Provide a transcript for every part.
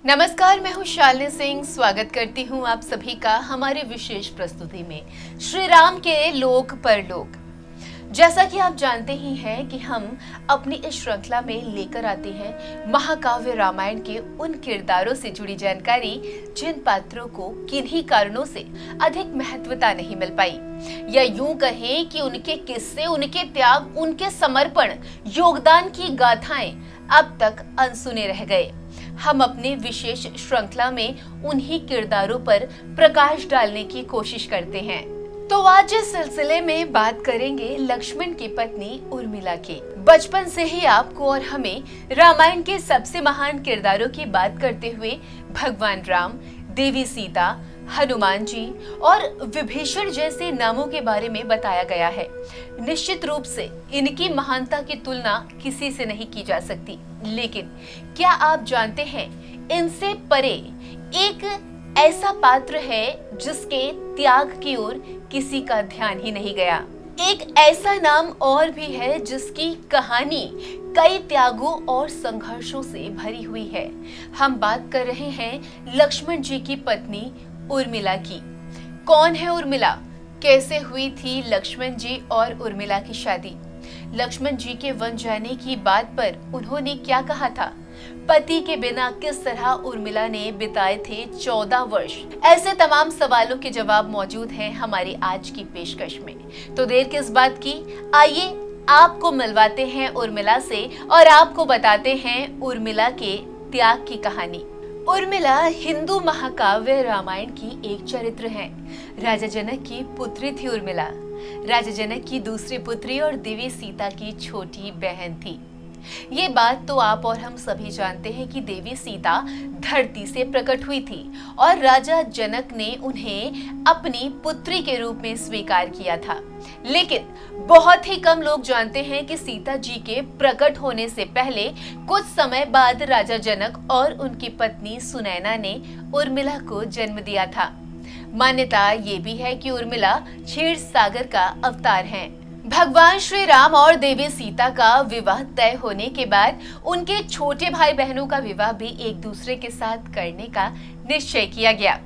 नमस्कार, मैं हूँ शालिनी सिंह। स्वागत करती हूँ आप सभी का हमारे विशेष प्रस्तुति में श्री राम के लोक परलोक। जैसा कि आप जानते ही हैं कि हम अपनी इस श्रृंखला में लेकर आते हैं महाकाव्य रामायण के उन किरदारों से जुड़ी जानकारी जिन पात्रों को किन्हीं कारणों से अधिक महत्वता नहीं मिल पाई, या यूं कहें कि उनके किस्से, उनके त्याग, उनके समर्पण, योगदान की गाथाएं अब तक अनसुने रह गए। हम अपने विशेष श्रृंखला में उन्हीं किरदारों पर प्रकाश डालने की कोशिश करते हैं। तो आज इस सिलसिले में बात करेंगे लक्ष्मण की पत्नी उर्मिला की। बचपन से ही आपको और हमें रामायण के सबसे महान किरदारों की बात करते हुए भगवान राम, देवी सीता, हनुमान जी और विभीषण जैसे नामों के बारे में बताया गया है। निश्चित रूप से इनकी महानता की तुलना किसी से नहीं की जा सकती, लेकिन क्या आप जानते हैं इनसे परे एक ऐसा पात्र है जिसके त्याग की ओर किसी का ध्यान ही नहीं गया। एक ऐसा नाम और भी है जिसकी कहानी कई त्यागों और संघर्षों से भरी हुई है। हम बात कर रहे हैं लक्ष्मण जी की पत्नी उर्मिला की। कौन है उर्मिला? कैसे हुई थी लक्ष्मण जी और उर्मिला की शादी? लक्ष्मण जी के वन जाने की बात पर उन्होंने क्या कहा था? पति के बिना किस तरह उर्मिला ने बिताए थे 14 वर्ष? ऐसे तमाम सवालों के जवाब मौजूद हैं हमारी आज की पेशकश में। तो देर किस बात की, आइए आपको मिलवाते हैं उर्मिला से और आपको बताते हैं उर्मिला के त्याग की कहानी। उर्मिला हिंदू महाकाव्य रामायण की एक चरित्र है। राजा जनक की पुत्री थी उर्मिला। राजा जनक की दूसरी पुत्री और देवी सीता की छोटी बहन थी। ये बात तो आप और हम सभी जानते हैं कि देवी सीता धरती से प्रकट हुई थी और राजा जनक ने उन्हें अपनी पुत्री के रूप में स्वीकार किया था। लेकिन बहुत ही कम लोग जानते हैं कि सीता जी के प्रकट होने से पहले कुछ समय बाद राजा जनक और उनकी पत्नी सुनैना ने उर्मिला को जन्म दिया था। मान्यता ये भी है कि उर्मिला क्षीर सागर का अवतार हैं। भगवान श्री राम और देवी सीता का विवाह तय होने के बाद उनके छोटे भाई बहनों का विवाह भी एक दूसरे के साथ करने का निश्चय किया गया।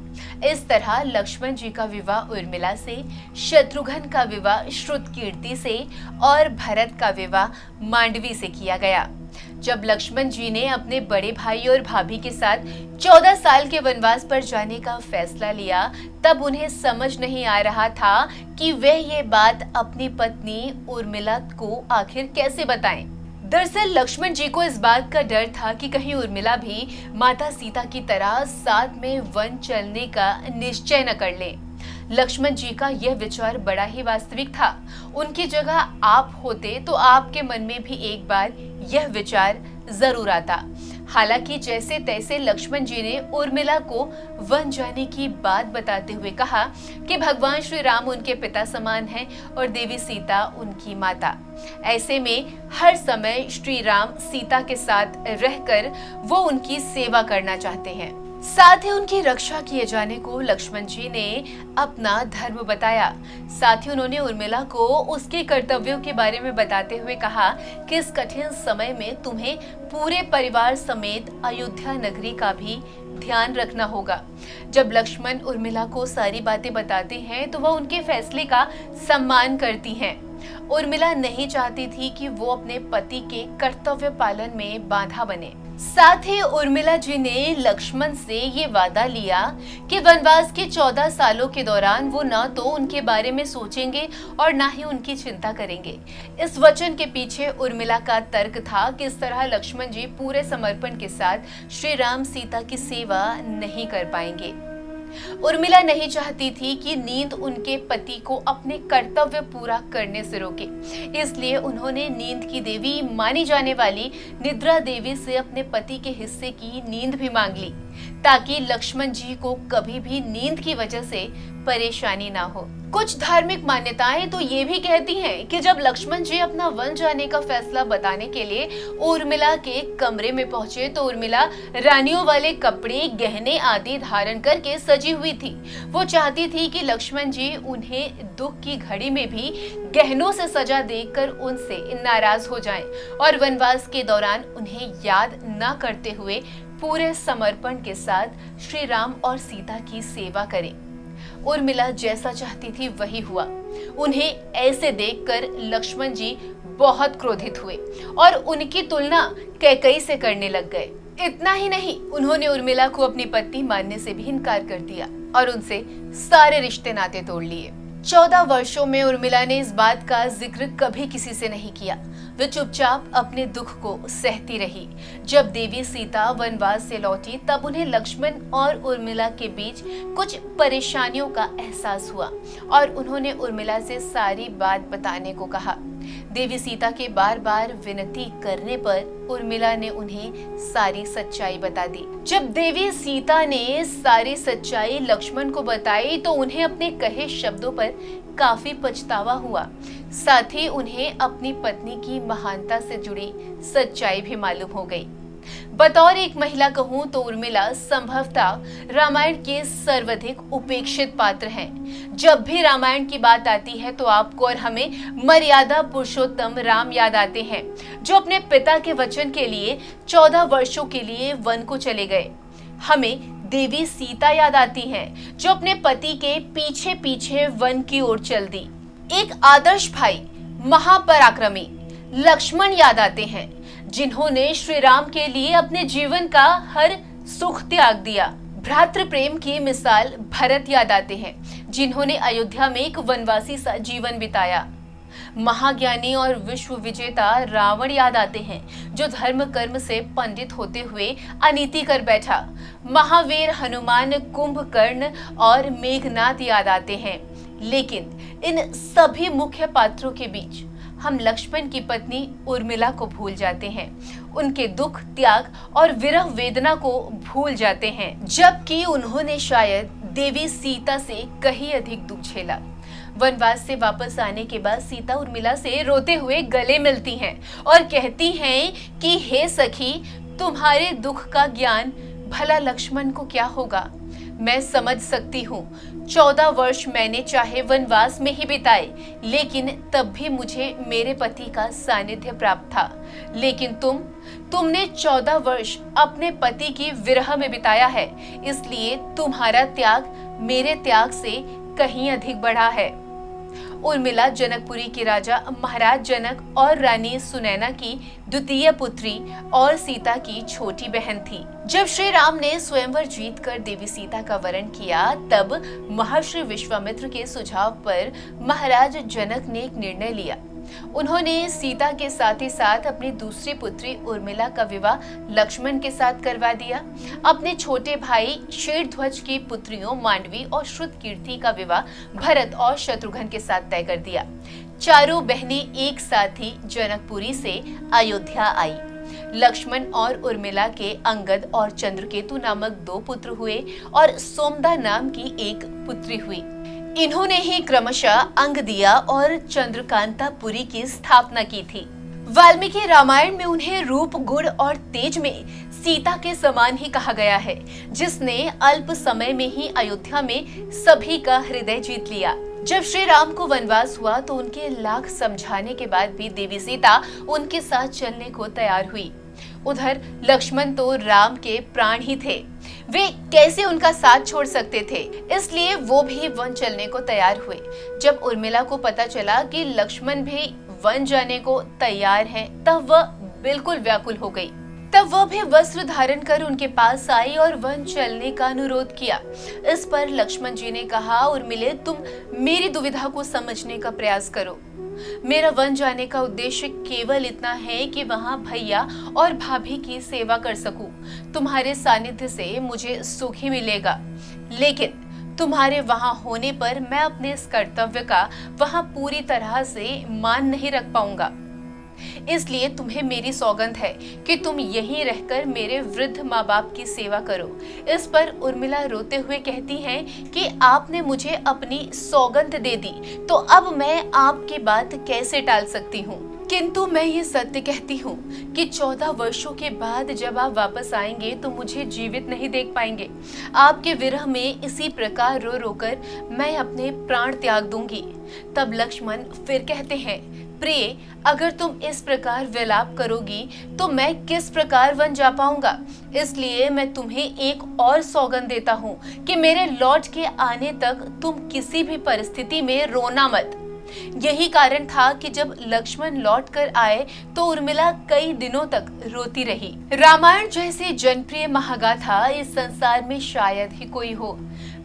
इस तरह लक्ष्मण जी का विवाह उर्मिला से, शत्रुघ्न का विवाह श्रुतकीर्ति से और भरत का विवाह मांडवी से किया गया। जब लक्ष्मण जी ने अपने बड़े भाई और भाभी के साथ 14 साल के वनवास पर जाने का फैसला लिया, तब उन्हें समझ नहीं आ रहा था कि वे ये बात अपनी पत्नी उर्मिला को आखिर कैसे बताएं। दरअसल लक्ष्मण जी को इस बात का डर था कि कहीं उर्मिला भी माता सीता की तरह साथ में वन चलने का निश्चय न कर ले। लक्ष्मण जी का यह विचार बड़ा ही वास्तविक था। उनकी जगह आप होते तो आपके मन में भी एक बार यह विचार जरूर आता। हालांकि जैसे तैसे लक्ष्मण जी ने उर्मिला को वन जाने की बात बताते हुए कहा कि भगवान श्री राम उनके पिता समान हैं और देवी सीता उनकी माता। ऐसे में हर समय श्री राम सीता के साथ रहकर वो उनकी सेवा करना चाहते हैं। साथ ही उनकी रक्षा किए जाने को लक्ष्मण जी ने अपना धर्म बताया। साथ ही उन्होंने उर्मिला को उसके कर्तव्यों के बारे में बताते हुए कहा कि इस कठिन समय में तुम्हें पूरे परिवार समेत अयोध्या नगरी का भी ध्यान रखना होगा। जब लक्ष्मण उर्मिला को सारी बातें बताते हैं तो वह उनके फैसले का सम्मान करती हैं। उर्मिला नहीं चाहती थी कि वो अपने पति के कर्तव्य पालन में बाधा बने। साथ ही उर्मिला जी ने लक्ष्मण से ये वादा लिया कि वनवास के 14 सालों के दौरान वो न तो उनके बारे में सोचेंगे और न ही उनकी चिंता करेंगे। इस वचन के पीछे उर्मिला का तर्क था कि इस तरह लक्ष्मण जी पूरे समर्पण के साथ श्री राम सीता की सेवा नहीं कर पाएंगे। उर्मिला नहीं चाहती थी कि नींद उनके पति को अपने कर्तव्य पूरा करने से रोके, इसलिए उन्होंने नींद की देवी मानी जाने वाली निद्रा देवी से अपने पति के हिस्से की नींद भी मांग ली, ताकि लक्ष्मण जी को कभी भी नींद की वजह से परेशानी ना हो। कुछ धार्मिक मान्यताएं तो ये भी कहती हैं कि जब लक्ष्मण जी अपना वन जाने का फैसला बताने के लिए उर्मिला के कमरे में पहुंचे तो उर्मिला रानियों वाले कपड़े, गहने आदि धारण करके सजी हुई थी। वो चाहती थी कि लक्ष्मण जी उन्हें दुख की घड़ी में भी गहनों से सजा देखकर उनसे नाराज हो जाएं और वनवास के दौरान उन्हें याद न करते हुए पूरे समर्पण के साथ श्री राम और सीता की सेवा करें। उर्मिला जैसा चाहती थी वही हुआ। उन्हें ऐसे देखकर लक्ष्मण जी बहुत क्रोधित हुए और उनकी तुलना कैकेयी से करने लग गए। इतना ही नहीं, उन्होंने उर्मिला को अपनी पत्नी मानने से भी इनकार कर दिया और उनसे सारे रिश्ते नाते तोड़ लिए। 14 वर्षों में उर्मिला ने इस बात का जिक्र कभी किसी से नहीं किया। वे चुपचाप अपने दुख को सहती रही। जब देवी सीता वनवास से लौटी तब उन्हें लक्ष्मण और उर्मिला के बीच कुछ परेशानियों का एहसास हुआ और उन्होंने उर्मिला से सारी बात बताने को कहा। देवी सीता के बार बार विनती करने पर उर्मिला ने उन्हें सारी सच्चाई बता दी। जब देवी सीता ने सारी सच्चाई लक्ष्मण को बताई तो उन्हें अपने कहे शब्दों पर काफी पछतावा हुआ। साथ ही उन्हें अपनी पत्नी की महानता से जुड़ी सच्चाई भी मालूम हो गई। बतौर एक महिला कहूं तो उर्मिला संभवतः रामायण के सर्वाधिक उपेक्षित पात्र हैं। जब भी रामायण की बात आती है तो आपको और हमें मर्यादा पुरुषोत्तम राम याद आते हैं, जो अपने पिता के वचन के लिए 14 वर्षों के लिए वन को चले गए। हमें देवी सीता याद आती हैं, जो अपने पति के पीछे पीछे वन की ओर चल दी। एक आदर्श भाई, महापराक्रमी लक्ष्मण याद आते हैं, जिन्होंने श्री राम के लिए अपने जीवन का हर सुख त्याग दिया। भ्रातृ प्रेम की मिसाल भरत याद आते हैं, जिन्होंने अयोध्या में एक वनवासी सा जीवन बिताया। महाज्ञानी और विश्व विजेता रावण याद आते हैं, जो धर्म कर्म से पंडित होते हुए अनीति कर बैठा। महावीर हनुमान, कुंभकर्ण और मेघनाद याद आते हैं। लेकिन इन सभी मुख्य पात्रों के बीच हम लक्ष्मण की पत्नी उर्मिला को भूल जाते हैं, उनके दुख, त्याग और विरह वेदना को भूल जाते हैं, जबकि उन्होंने शायद देवी सीता से कहीं अधिक दुख झेला। वनवास से वापस आने के बाद सीता उर्मिला से रोते हुए गले मिलती हैं और कहती हैं कि हे सखी, तुम्हारे दुख का ज्ञान भला लक्ष्मण को क्या होगा। मैं समझ सकती हूँ, 14 वर्ष मैंने चाहे वनवास में ही बिताए, लेकिन तब भी मुझे मेरे पति का सानिध्य प्राप्त था। लेकिन तुमने 14 वर्ष अपने पति की विरह में बिताया है, इसलिए तुम्हारा त्याग मेरे त्याग से कहीं अधिक बढ़ा है। उर्मिला जनकपुरी के राजा महाराज जनक और रानी सुनैना की द्वितीय पुत्री और सीता की छोटी बहन थी। जब श्री राम ने स्वयंवर जीतकर देवी सीता का वरण किया तब महर्षि विश्वामित्र के सुझाव पर महाराज जनक ने एक निर्णय लिया। उन्होंने सीता के साथ ही साथ अपनी दूसरी पुत्री उर्मिला का विवाह लक्ष्मण के साथ करवा दिया। अपने छोटे भाई शेरध्वज की पुत्रियों मांडवी और श्रुतकीर्ति का विवाह भरत और शत्रुघ्न के साथ तय कर दिया। चारों बहनें एक साथ ही जनकपुरी से अयोध्या आई। लक्ष्मण और उर्मिला के अंगद और चंद्रकेतु नामक 2 पुत्र हुए और सोमदा नाम की एक पुत्री हुई। इन्होंने ही क्रमशः अंगदिया और चंद्रकांतापुरी की स्थापना की थी। वाल्मीकि रामायण में उन्हें रूप, गुण और तेज में सीता के समान ही कहा गया है, जिसने अल्प समय में ही अयोध्या में सभी का हृदय जीत लिया। जब श्री राम को वनवास हुआ तो उनके लाख समझाने के बाद भी देवी सीता उनके साथ चलने को तैयार हुई। उधर लक्ष्मण तो राम के प्राण ही थे, वे कैसे उनका साथ छोड़ सकते थे, इसलिए वो भी वन चलने को तैयार हुए। जब उर्मिला को पता चला कि लक्ष्मण भी वन जाने को तैयार हैं, तब वह बिल्कुल व्याकुल हो गई। तब वह भी वस्त्र धारण कर उनके पास आई और वन चलने का अनुरोध किया। इस पर लक्ष्मण जी ने कहा, उर्मिले, तुम मेरी दुविधा को समझने का प्रयास करो। मेरा वन जाने का उद्देश्य केवल इतना है कि वहाँ भैया और भाभी की सेवा कर सकूं। तुम्हारे सानिध्य से मुझे सुख ही मिलेगा, लेकिन तुम्हारे वहाँ होने पर मैं अपने इस कर्तव्य का वहाँ पूरी तरह से मान नहीं रख पाऊंगा। इसलिए तुम्हें मेरी सौगंध है कि तुम यहीं रहकर मेरे वृद्ध माँ बाप की सेवा करो। इस पर उर्मिला रोते हुए कहती हैं कि आपने मुझे अपनी सौगंध दे दी, तो अब मैं आपकी बात कैसे टाल सकती हूँ। किंतु मैं ये सत्य कहती हूँ कि 14 वर्षों के बाद जब आप वापस आएंगे तो मुझे जीवित नहीं देख पाएंगे। आपके विरह में इसी प्रकार रो रोकर मैं अपने प्राण त्याग दूंगी। तब लक्ष्मण फिर कहते हैं, प्रिय, अगर तुम इस प्रकार विलाप करोगी तो मैं किस प्रकार वन जा पाऊंगा। इसलिए मैं तुम्हें एक और सौगंध देता हूँ कि मेरे लौट के आने तक तुम किसी भी परिस्थिति में रोना मत। यही कारण था कि जब लक्ष्मण लौट कर आए तो उर्मिला कई दिनों तक रोती रही। रामायण जैसी जनप्रिय महागाथा इस संसार में शायद ही कोई हो।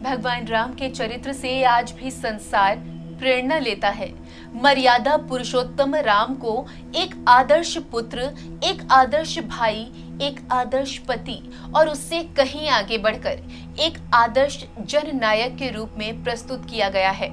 भगवान राम के चरित्र से आज भी संसार प्रेरणा लेता है। मर्यादा पुरुषोत्तम राम को एक आदर्श पुत्र, एक आदर्श भाई, एक आदर्श पति और उससे कहीं आगे बढ़कर एक आदर्श जननायक के रूप में प्रस्तुत किया गया है।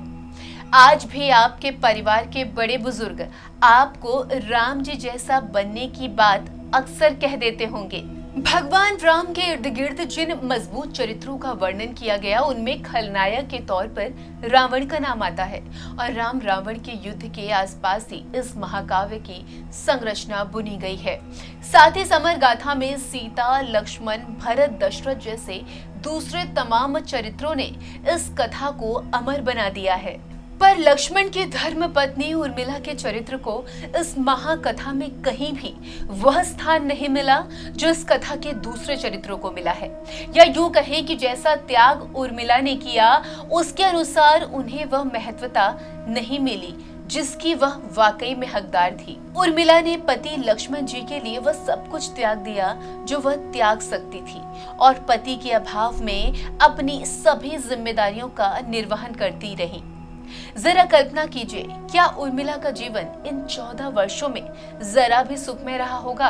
आज भी आपके परिवार के बड़े बुजुर्ग आपको राम जी जैसा बनने की बात अक्सर कह देते होंगे। भगवान राम के इर्द गिर्द जिन मजबूत चरित्रों का वर्णन किया गया उनमें खलनायक के तौर पर रावण का नाम आता है और राम रावण के युद्ध के आसपास ही इस महाकाव्य की संरचना बुनी गई है। साथ ही समर गाथा में सीता, लक्ष्मण, भरत, दशरथ जैसे दूसरे तमाम चरित्रों ने इस कथा को अमर बना दिया है। पर लक्ष्मण की धर्म पत्नी उर्मिला के चरित्र को इस महाकथा में कहीं भी वह स्थान नहीं मिला जो इस कथा के दूसरे चरित्रों को मिला है। या यूं कहें कि जैसा त्याग उर्मिला ने किया उसके अनुसार उन्हें वह महत्वता नहीं मिली जिसकी वह वाकई में हकदार थी। उर्मिला ने पति लक्ष्मण जी के लिए वह सब कुछ त्याग दिया जो वह त्याग सकती थी और पति के अभाव में अपनी सभी जिम्मेदारियों का निर्वहन करती रही। जरा कल्पना कीजिए, क्या उर्मिला का जीवन इन 14 वर्षों में जरा भी सुखमय रहा होगा?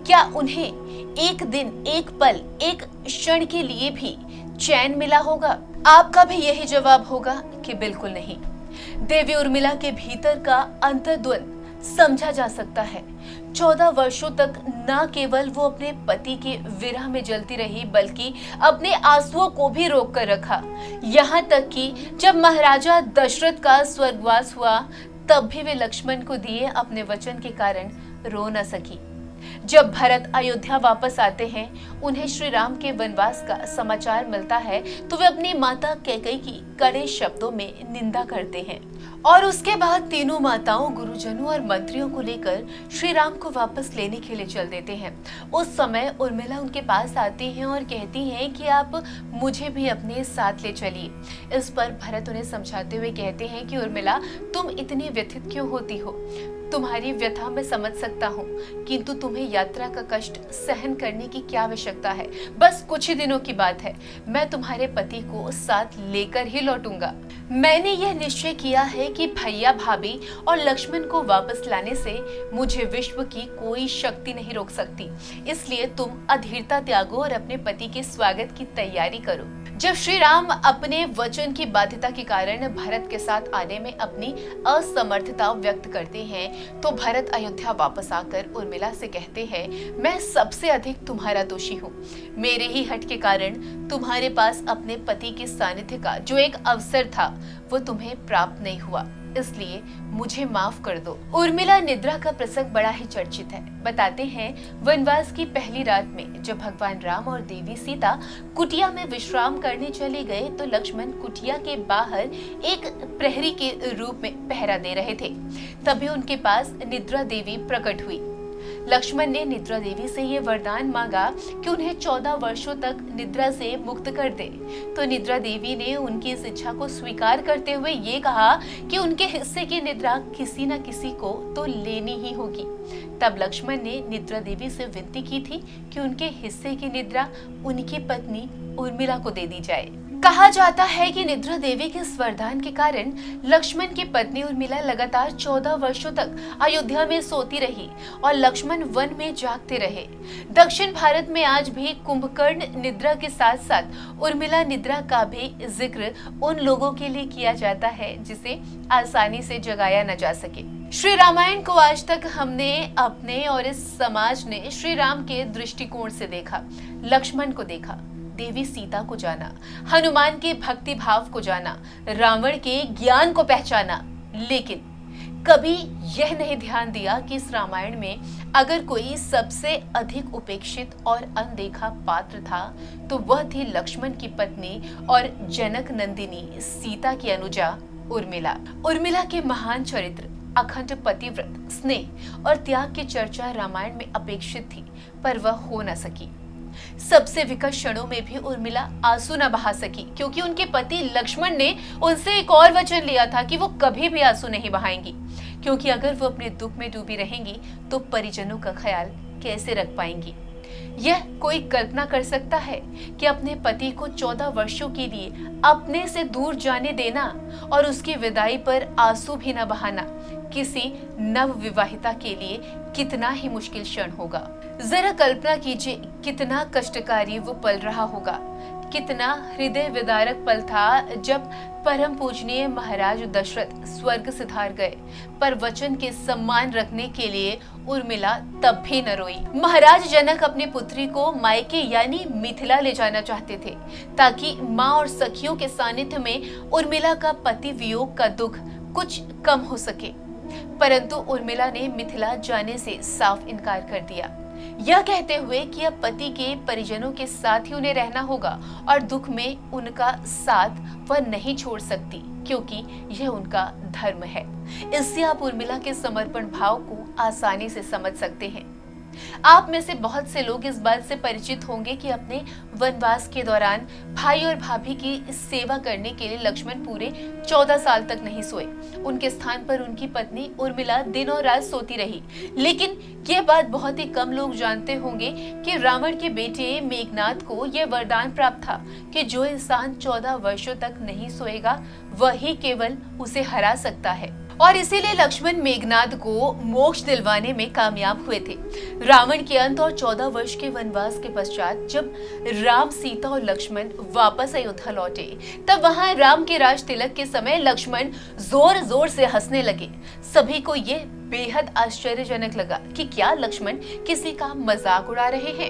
क्या उन्हें एक दिन, एक पल, एक क्षण के लिए भी चैन मिला होगा? आपका भी यही जवाब होगा कि बिल्कुल नहीं। देवी उर्मिला के भीतर का अंतर्द्वंद समझा जा सकता है। 14 वर्षों तक न केवल वो अपने पति के विरह में जलती रही बल्कि अपने आंसुओं को भी रोक कर रखा। यहाँ तक कि जब महाराजा दशरथ का स्वर्गवास हुआ तब भी वे लक्ष्मण को दिए अपने वचन के कारण रो न सकी। जब भरत अयोध्या वापस आते हैं, उन्हें श्री राम के वनवास का समाचार मिलता है तो वे अपनी माता कैकेयी की कड़े शब्दों में निंदा करते हैं और उसके बाद तीनों माताओं, गुरुजनों और मंत्रियों को लेकर श्री राम को वापस लेने के लिए चल देते हैं। उस समय उर्मिला उनके पास आती हैं और कहती हैं कि आप मुझे भी अपने साथ ले चलिए। इस पर भरत उन्हें समझाते हुए कहते हैं कि उर्मिला, तुम इतनी व्यथित क्यों होती हो? तुम्हारी व्यथा मैं समझ सकता हूँ, किंतु तुम्हें यात्रा का कष्ट सहन करने की क्या आवश्यकता है? बस कुछ ही दिनों की बात है, मैं तुम्हारे पति को साथ लेकर ही लौटूंगा। मैंने यह निश्चय किया है कि भैया, भाभी और लक्ष्मण को वापस लाने से मुझे विश्व की कोई शक्ति नहीं रोक सकती। इसलिए तुम अधीरता त्यागो और अपने पति के स्वागत की तैयारी करो। जब श्री राम अपने वचन की बाध्यता के कारण भरत के साथ आने में अपनी असमर्थता व्यक्त करते हैं तो भरत अयोध्या वापस आकर उर्मिला से कहते हैं, मैं सबसे अधिक तुम्हारा दोषी हूँ। मेरे ही हट के कारण तुम्हारे पास अपने पति के सानिध्य का जो एक अवसर था वो तुम्हें प्राप्त नहीं हुआ, इसलिए मुझे माफ कर दो। उर्मिला निद्रा का प्रसंग बड़ा ही चर्चित है। बताते हैं, वनवास की पहली रात में जब भगवान राम और देवी सीता कुटिया में विश्राम करने चले गए तो लक्ष्मण कुटिया के बाहर एक प्रहरी के रूप में पहरा दे रहे थे। तभी उनके पास निद्रा देवी प्रकट हुई। लक्ष्मण ने निद्रा देवी से ये वरदान मांगा कि उन्हें 14 वर्षों तक निद्रा से मुक्त कर दे। तो निद्रा देवी ने उनकी इस इच्छा को स्वीकार करते हुए ये कहा कि उनके हिस्से की निद्रा किसी न किसी को तो लेनी ही होगी। तब लक्ष्मण ने निद्रा देवी से विनती की थी कि उनके हिस्से की निद्रा उनकी पत्नी उर्मिला को दे दी जाए। कहा जाता है कि निद्रा देवी के इस वरदान के कारण लक्ष्मण की पत्नी उर्मिला लगातार 14 वर्षों तक अयोध्या में सोती रही और लक्ष्मण वन में जागते रहे। दक्षिण भारत में आज भी कुंभकर्ण निद्रा के साथ साथ उर्मिला निद्रा का भी जिक्र उन लोगों के लिए किया जाता है जिसे आसानी से जगाया न जा सके। श्री रामायण को आज तक हमने अपने और इस समाज ने श्री राम के दृष्टिकोण से देखा। लक्ष्मण को देखा, देवी सीता को जाना, हनुमान के भक्ति भाव को जाना, रावण के ज्ञान को पहचाना, लेकिन कभी यह नहीं ध्यान दिया कि इस रामायण में अगर कोई सबसे अधिक उपेक्षित और अनदेखा पात्र था तो वह थी लक्ष्मण की पत्नी और जनक नंदिनी सीता की अनुजा उर्मिला। उर्मिला के महान चरित्र, अखंड पतिव्रत, स्नेह और त्याग की चर्चा रामायण में अपेक्षित थी, पर वह हो न सकी। सबसे विकट क्षणों में भी उर्मिला आंसू न बहा सकी, क्योंकि उनके पति लक्ष्मण ने उनसे एक और वचन लिया था कि वो कभी भी आंसू नहीं बहाएंगी, क्योंकि अगर वो अपने दुख में डूबी रहेंगी तो परिजनों का ख्याल कैसे रख पाएंगी। यह कोई कल्पना कर सकता है कि अपने पति को 14 वर्षों के लिए अपने से दूर जाने देना और उसकी विदाई पर आंसू भी न बहाना किसी नव विवाहिता के लिए कितना ही मुश्किल क्षण होगा। जरा कल्पना कीजिए कितना कष्टकारी वो पल रहा होगा। कितना हृदय विदारक पल था जब परम पूजनीय महाराज दशरथ स्वर्ग सिधार गए, पर वचन के सम्मान रखने के लिए उर्मिला तब भी न रोई। महाराज जनक अपनी पुत्री को मायके यानी मिथिला ले जाना चाहते थे, ताकि माँ और सखियों के सानिध्य में उर्मिला का पति वियोग का दुख कुछ कम हो सके। परंतु उर्मिला ने मिथिला जाने से साफ इनकार कर दिया, यह कहते हुए कि अब पति के परिजनों के साथ ही उन्हें रहना होगा और दुख में उनका साथ वह नहीं छोड़ सकती, क्योंकि यह उनका धर्म है। इससे आप उर्मिला के समर्पण भाव को आसानी से समझ सकते हैं। आप में से बहुत से लोग इस बात से परिचित होंगे कि अपने वनवास के दौरान भाई और भाभी की सेवा करने के लिए लक्ष्मण पूरे 14 साल तक नहीं सोए। उनके स्थान पर उनकी पत्नी उर्मिला दिन और रात सोती रही। लेकिन यह बात बहुत ही कम लोग जानते होंगे कि रावण के बेटे मेघनाद को यह वरदान प्राप्त था कि जो इंसान 14 वर्षों तक नहीं सोएगा वही केवल उसे हरा सकता है, और इसीलिए लक्ष्मण मेघनाद को मोक्ष दिलवाने में कामयाब हुए थे। रावण के अंत और 14 वर्ष के वनवास के पश्चात जब राम, सीता और लक्ष्मण वापस अयोध्या लौटे, तब वहां राम के राज तिलक के समय लक्ष्मण जोर जोर से हंसने लगे। सभी को ये बेहद आश्चर्यजनक लगा कि क्या लक्ष्मण किसी का मजाक उड़ा रहे हैं।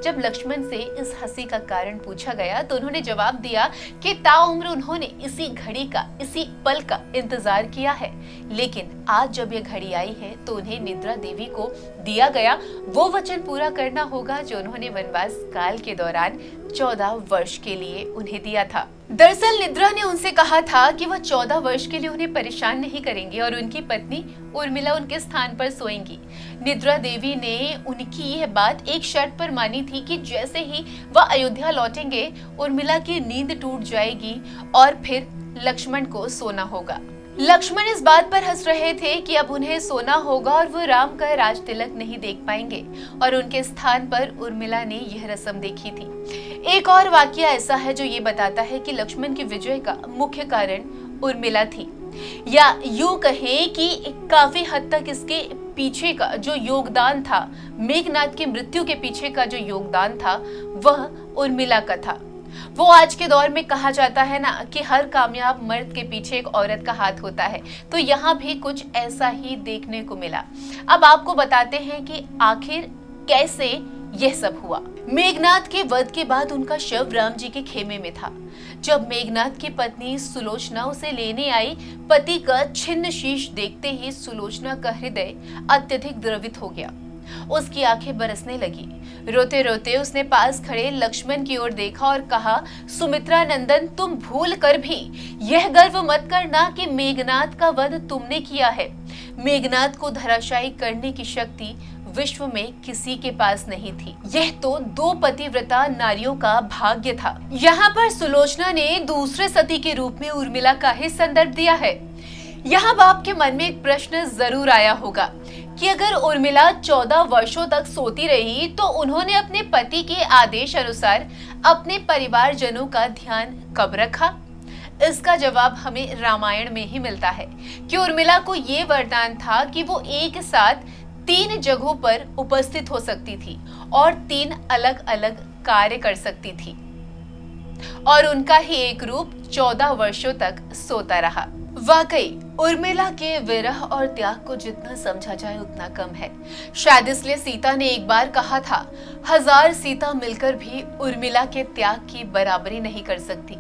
जब लक्ष्मण से इस हंसी का कारण पूछा गया तो उन्होंने जवाब दिया कि ताउम्र उन्होंने इसी घड़ी का, इसी पल का इंतजार किया है, लेकिन आज जब यह घड़ी आई है तो उन्हें निद्रा देवी को दिया गया वो वचन पूरा करना होगा जो उन्होंने वनवास काल के दौरान 14 वर्ष के लिए उन्हें दिया था। दरअसल निद्रा ने उनसे कहा था कि वह 14 वर्ष के लिए उन्हें परेशान नहीं करेंगे और उनकी पत्नी उर्मिला उनके स्थान पर सोएंगी। निद्रा देवी ने उनकी यह बात एक शर्त पर मानी थी कि जैसे ही वह अयोध्या लौटेंगे उर्मिला की नींद टूट जाएगी और फिर लक्ष्मण को सोना होगा। लक्ष्मण इस बात पर हंस रहे थे कि अब उन्हें सोना होगा और वो राम का राज तिलक नहीं देख पाएंगे, और उनके स्थान पर उर्मिला ने यह रस्म देखी थी। एक और वाकया ऐसा है जो ये बताता है कि लक्ष्मण की विजय का मुख्य कारण उर्मिला थी, या यूं कहें कि काफी हद तक इसके पीछे का जो योगदान था, मेघनाद की मृत्यु के पीछे का जो योगदान था वह उर्मिला का था। वो आज के दौर में कहा जाता है ना कि हर कामयाब मर्द के पीछे एक औरत का हाथ होता है, तो यहाँ भी कुछ ऐसा ही देखने को मिला। अब आपको बताते हैं कि आखिर कैसे यह सब हुआ। मेघनाद के वध के बाद उनका शव राम जी के खेमे में था। जब मेघनाद की पत्नी सुलोचना उसे लेने आई, पति का छिन्न शीश देखते ही सुलोचना का हृदय अत्यधिक द्रवित हो गया। उसकी आंखें बरसने लगी। रोते रोते उसने पास खड़े लक्ष्मण की ओर देखा और कहा, सुमित्रा नंदन, तुम भूल कर भी यह गर्व मत करना कि मेघनाद का वध तुमने किया है। मेघनाद को धराशायी करने की शक्ति विश्व में किसी के पास नहीं थी। यह तो 2 पतिव्रता नारियों का भाग्य था। यहाँ पर सुलोचना ने दूसरे सती के रूप में उर्मिला का ही संदर्भ दिया है। यहाँ आपके मन में एक प्रश्न जरूर आया होगा कि अगर उर्मिला 14 वर्षों तक सोती रही तो उन्होंने अपने पति के आदेश अनुसार अपने परिवारजनों का ध्यान कब रखा? इसका जवाब हमें रामायण में ही मिलता है कि उर्मिला को ये वरदान था कि वो एक साथ 3 जगहों पर उपस्थित हो सकती थी और 3 अलग अलग कार्य कर सकती थी, और उनका ही एक रूप 14 वर्षों तक सोता रहा। वाकई उर्मिला के विरह और त्याग को जितना समझा जाए उतना कम है। शायद इसलिए सीता ने एक बार कहा था, 1000 सीता मिलकर भी उर्मिला के त्याग की बराबरी नहीं कर सकती।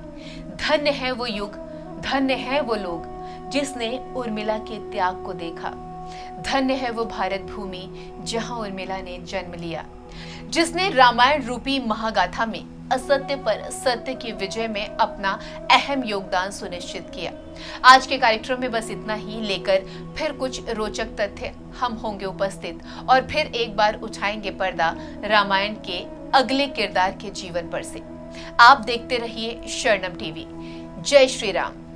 धन्य है वो युग, धन्य है वो लोग जिसने उर्मिला के त्याग को देखा। धन्य है वो भारत भूमि जहां उर्मिला ने जन्म लिया। जिसने रामायण रूपी महागाथा में असत्य पर सत्य की विजय में अपना अहम योगदान सुनिश्चित किया। आज के कार्यक्रम में बस इतना ही, लेकर फिर कुछ रोचक तथ्य हम होंगे उपस्थित और फिर एक बार उठाएंगे पर्दा रामायण के अगले किरदार के जीवन पर से। आप देखते रहिए शरणम टीवी। जय श्री राम।